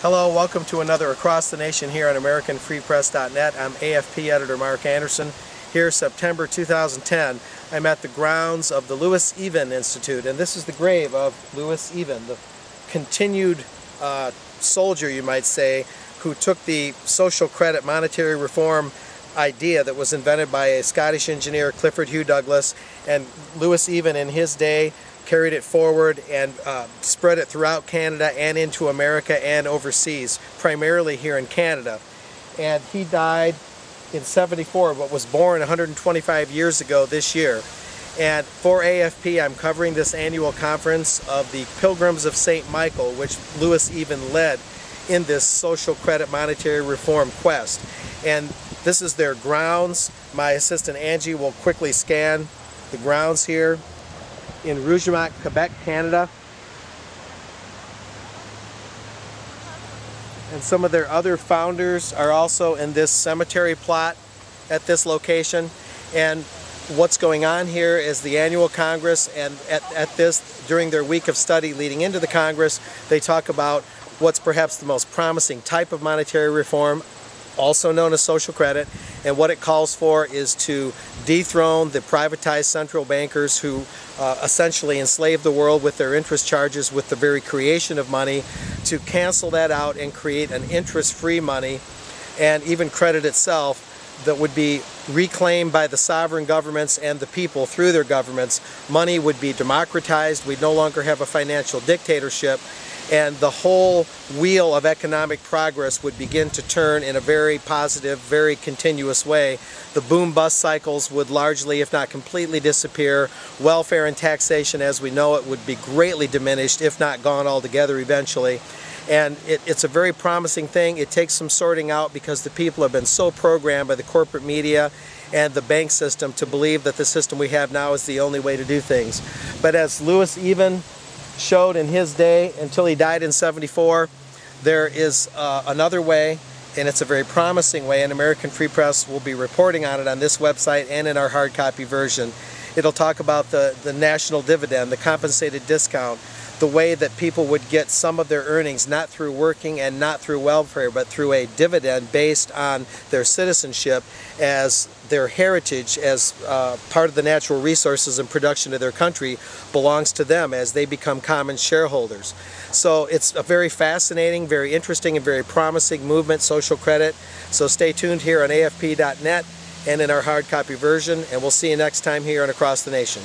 Hello, welcome to another Across the Nation here on AmericanFreePress.net. I'm AFP Editor Mark Anderson. Here, September 2010, I'm at the grounds of the Louis Even Institute, and this is the grave of Louis Even, the continued soldier, you might say, who took the social credit monetary reform idea that was invented by a Scottish engineer, Clifford Hugh Douglas, and Louis Even in his day carried it forward and spread it throughout Canada and into America and overseas, primarily here in Canada. And he died in '74, but was born 125 years ago this year. And for AFP, I'm covering this annual conference of the Pilgrims of St. Michael, which Louis Even led in this social credit monetary reform quest. And this is their grounds. My assistant Angie will quickly scan the grounds here in Rougemont, Quebec, Canada. And some of their other founders are also in this cemetery plot at this location. And what's going on here is the annual Congress, and at this, during their week of study leading into the Congress, they talk about what's perhaps the most promising type of monetary reform, also known as social credit, and what it calls for is to dethrone the privatized central bankers who essentially enslave the world with their interest charges with the very creation of money, to cancel that out and create an interest-free money and even credit itself that would be reclaimed by the sovereign governments and the people through their governments. Money would be democratized, we'd no longer have a financial dictatorship, and the whole wheel of economic progress would begin to turn in a very positive, very continuous way. The boom-bust cycles would largely, if not completely, disappear. Welfare and taxation as we know it would be greatly diminished, if not gone altogether eventually. And it's a very promising thing. It takes some sorting out because the people have been so programmed by the corporate media and the bank system to believe that the system we have now is the only way to do things. But as Louis Even showed in his day until he died in '74, there is another way, and it's a very promising way, and American Free Press will be reporting on it on this website and in our hard copy version. It'll talk about the national dividend, the compensated discount, the way that people would get some of their earnings not through working and not through welfare, but through a dividend based on their citizenship as their heritage, as part of the natural resources and production of their country belongs to them as they become common shareholders. So it's a very fascinating, very interesting, and very promising movement, social credit. So stay tuned here on AFP.net and in our hard copy version, and we'll see you next time here on Across the Nation.